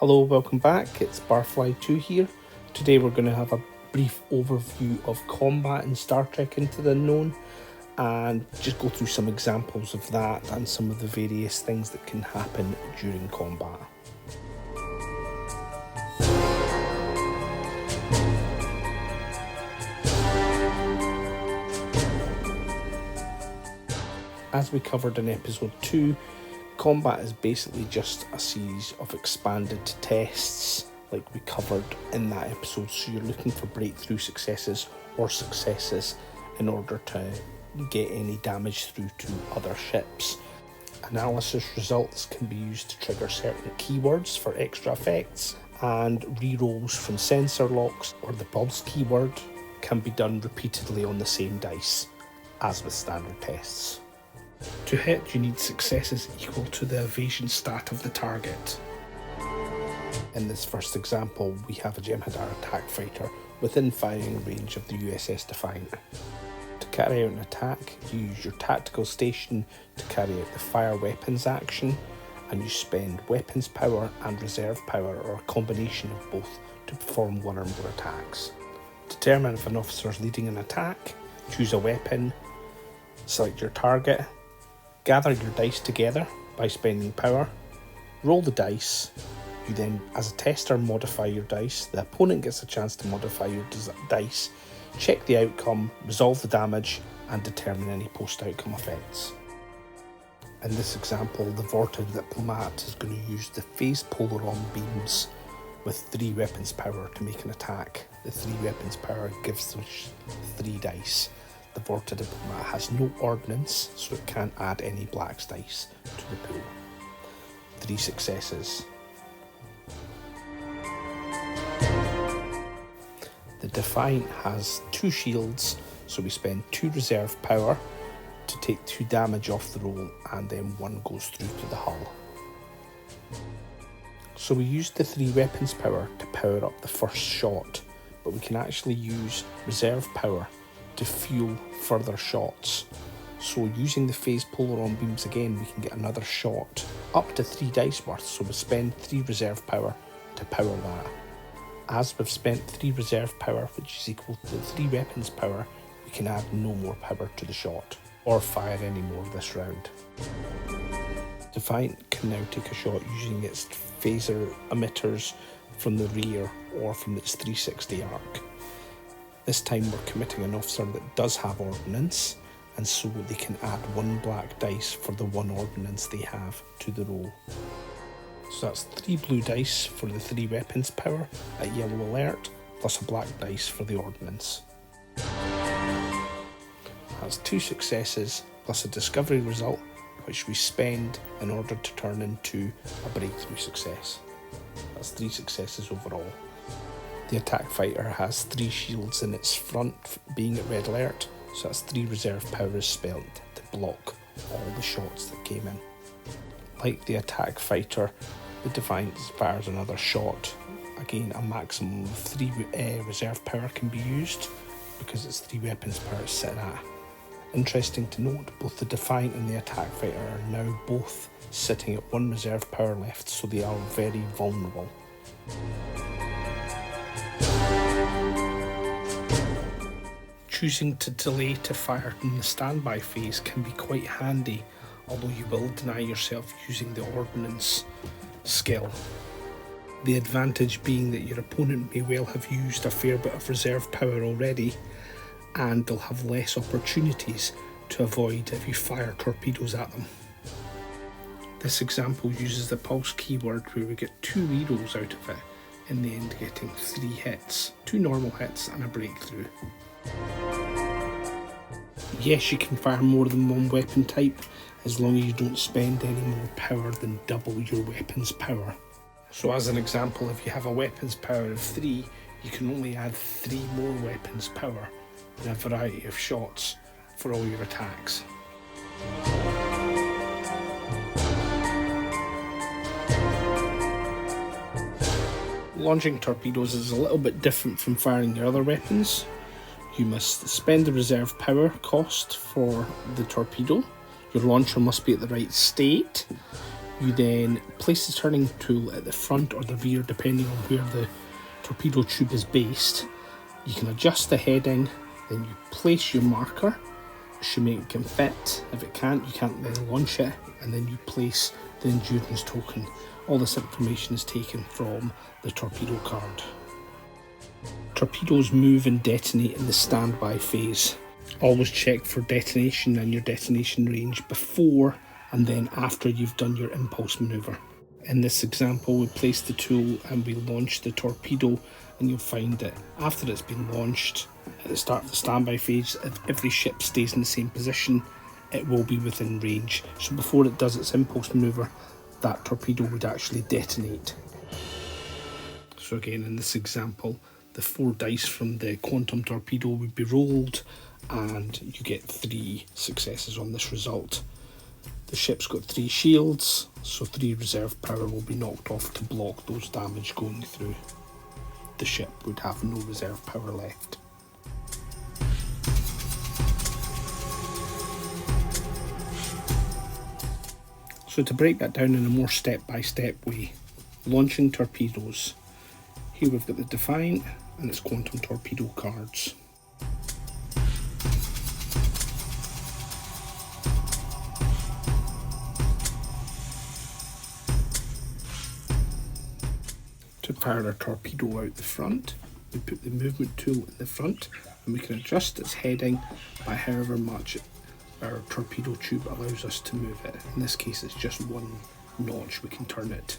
Hello, welcome back. It's Barfly2 here. Today we're going to have a brief overview of combat in Star Trek Into the Unknown and just go through some examples of that and some of the various things that can happen during combat. As we covered in episode 2, combat is basically just a series of expanded tests like we covered in that episode, so you're looking for breakthrough successes or successes in order to get any damage through to other ships. Analysis results can be used to trigger certain keywords for extra effects, and rerolls from sensor locks or the pulse keyword can be done repeatedly on the same dice as with standard tests. To hit, you need successes equal to the evasion stat of the target. In this first example, we have a Jem'Hadar attack fighter within firing range of the USS Defiant. To carry out an attack, you use your tactical station to carry out the fire weapons action, and you spend weapons power and reserve power, or a combination of both, to perform one or more attacks. Determine if an officer is leading an attack, choose a weapon, select your target, gather your dice together by spending power, roll the dice. You then, as a tester, modify your dice. The opponent gets a chance to modify your dice, check the outcome, resolve the damage, and determine any post-outcome effects. In this example, the Vorta Diplomat is going to use the phase polaron beams with 3 weapons power to make an attack. The 3 weapons power gives them 3 dice. The Vorta Diplomat has no ordnance, so it can't add any black dice to the pool. 3 successes. The Defiant has 2 shields, so we spend 2 reserve power to take 2 damage off the roll, and then 1 goes through to the hull. So we used the 3 weapons power to power up the first shot, but we can actually use reserve power to fuel further shots. So using the phase polaron beams again, we can get another shot up to 3 dice worth, so we spend 3 reserve power to power that. As we've spent 3 reserve power, which is equal to 3 weapons power, we can add no more power to the shot or fire any more this round. Defiant can now take a shot using its phaser emitters from the rear or from its 360 arc. This time we're committing an officer that does have ordnance, and so they can add 1 black dice for the 1 ordnance they have to the roll. So that's 3 blue dice for the 3 weapons power at yellow alert, plus a black dice for the ordnance. That's 2 successes plus a discovery result, which we spend in order to turn into a breakthrough success. That's 3 successes overall. The attack fighter has 3 shields in its front, being at red alert, so that's 3 reserve power spent to block all the shots that came in. Like the attack fighter, the Defiant fires another shot. Again, a maximum of 3 reserve power can be used because it's 3 weapons power it's sitting at. Interesting to note, both the Defiant and the attack fighter are now both sitting at 1 reserve power left, so they are very vulnerable. Choosing to delay to fire in the standby phase can be quite handy, although you will deny yourself using the ordnance skill. The advantage being that your opponent may well have used a fair bit of reserve power already, and they'll have less opportunities to avoid if you fire torpedoes at them. This example uses the pulse keyword, where we get 2 rerolls out of it, in the end getting 3 hits, 2 normal hits and a breakthrough. Yes, you can fire more than 1 weapon type, as long as you don't spend any more power than double your weapon's power. So as an example, if you have a weapon's power of 3, you can only add 3 more weapons power in a variety of shots for all your attacks. Launching torpedoes is a little bit different from firing your other weapons. You must spend the reserve power cost for the torpedo. Your launcher must be at the right state. You then place the turning tool at the front or the rear depending on where the torpedo tube is based. You can adjust the heading, then you place your marker, assuming it can fit. If it can't, you can't then launch it, and then you place the endurance token. All this information is taken from the torpedo card. Torpedoes move and detonate in the standby phase. Always check for detonation and your detonation range before and then after you've done your impulse manoeuvre. In this example, we place the tool and we launch the torpedo, and you'll find that after it's been launched, at the start of the standby phase, if every ship stays in the same position, it will be within range. So before it does its impulse manoeuvre, that torpedo would actually detonate. So again, in this example, the 4 dice from the quantum torpedo would be rolled, and you get 3 successes on this result. The ship's got 3 shields, so 3 reserve power will be knocked off to block those damage going through. The ship would have no reserve power left. So to break that down in a more step-by-step way, launching torpedoes. Here we've got the Defiant and its quantum torpedo cards. To fire our torpedo out the front, we put the movement tool in the front, and we can adjust its heading by however much our torpedo tube allows us to move it. In this case, it's just 1 notch we can turn it.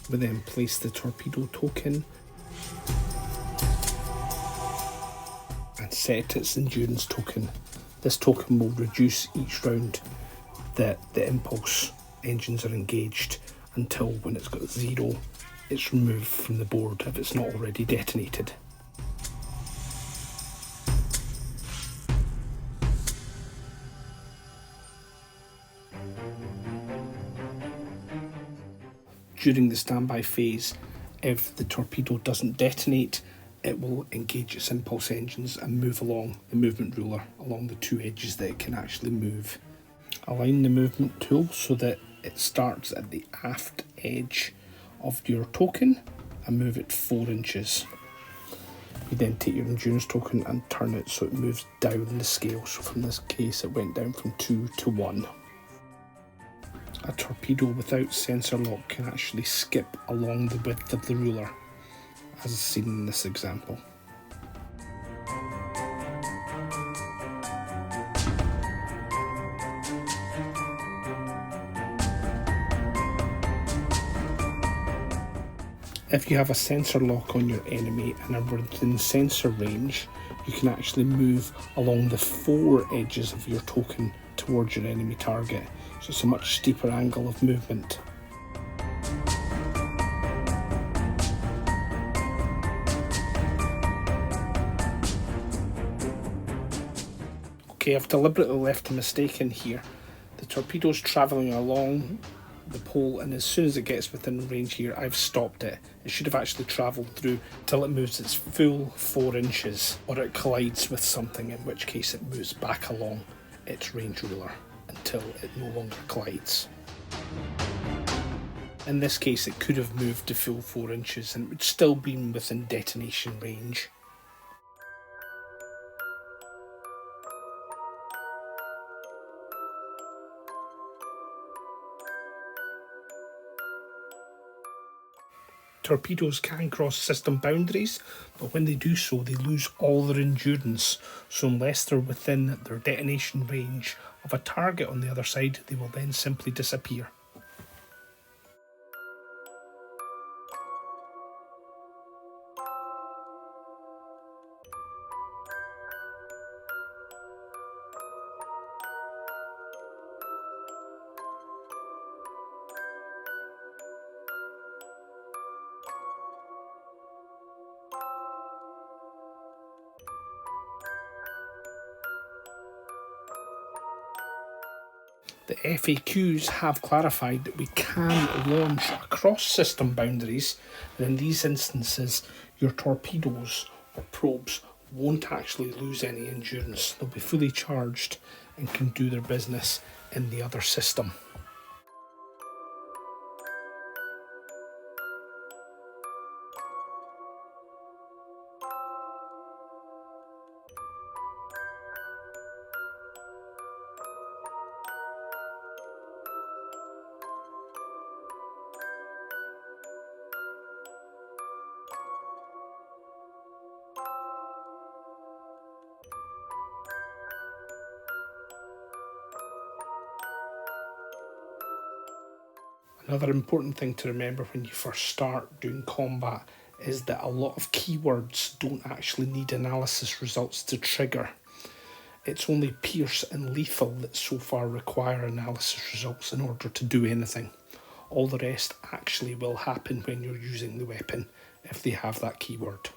We then place the torpedo token and set its endurance token. This token will reduce each round that the impulse engines are engaged until when it's got 0, it's removed from the board if it's not already detonated. During the standby phase, if the torpedo doesn't detonate, it will engage its impulse engines and move along the movement ruler along the 2 edges that it can actually move. Align the movement tool so that it starts at the aft edge of your token and move it 4 inches. You then take your endurance token and turn it so it moves down the scale. So from this case, it went down from 2 to 1. A torpedo without sensor lock can actually skip along the width of the ruler, as seen in this example. If you have a sensor lock on your enemy and are within sensor range, you can actually move along the 4 edges of your token towards your enemy target, so it's a much steeper angle of movement. Okay, I've deliberately left a mistake in here. The torpedo's travelling along the pole, and as soon as it gets within range here, I've stopped it. It should have actually travelled through till it moves its full 4 inches, or it collides with something, in which case it moves back along its range ruler until it no longer collides. In this case, it could have moved to full 4 inches and it would still be within detonation range. Torpedoes can cross system boundaries, but when they do so, they lose all their endurance. So unless they're within their detonation range of a target on the other side, they will then simply disappear. The FAQs have clarified that we can launch across system boundaries, and in these instances, your torpedoes or probes won't actually lose any endurance. They'll be fully charged and can do their business in the other system. Another important thing to remember when you first start doing combat is that a lot of keywords don't actually need analysis results to trigger. It's only pierce and lethal that so far require analysis results in order to do anything. All the rest actually will happen when you're using the weapon if they have that keyword.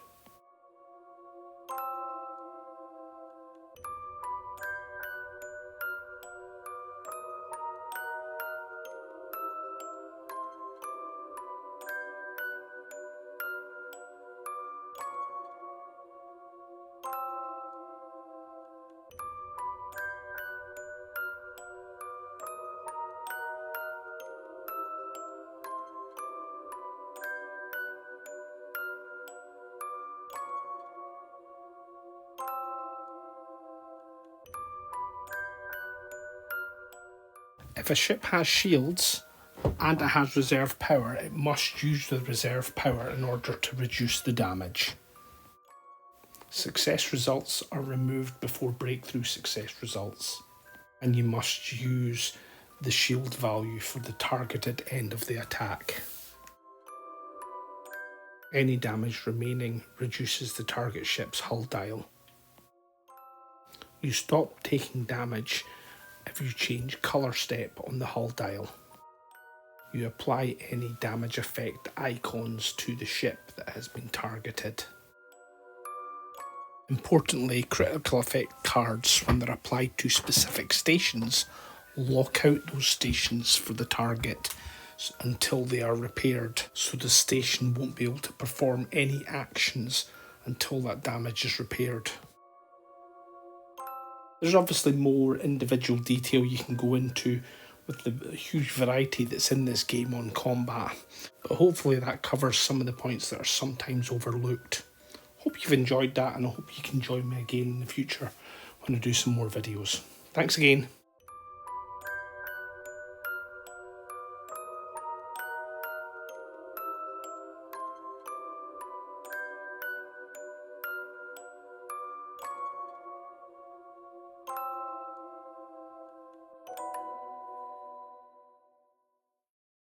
If a ship has shields and it has reserve power, it must use the reserve power in order to reduce the damage. Success results are removed before breakthrough success results, and you must use the shield value for the targeted end of the attack. Any damage remaining reduces the target ship's hull dial. You stop taking damage if you change colour step on the hull dial. You apply any damage effect icons to the ship that has been targeted. Importantly, critical effect cards, when they're applied to specific stations, lock out those stations for the target until they are repaired, so the station won't be able to perform any actions until that damage is repaired. There's obviously more individual detail you can go into with the huge variety that's in this game on combat, but hopefully that covers some of the points that are sometimes overlooked. Hope you've enjoyed that, and I hope you can join me again in the future when I do some more videos. Thanks again.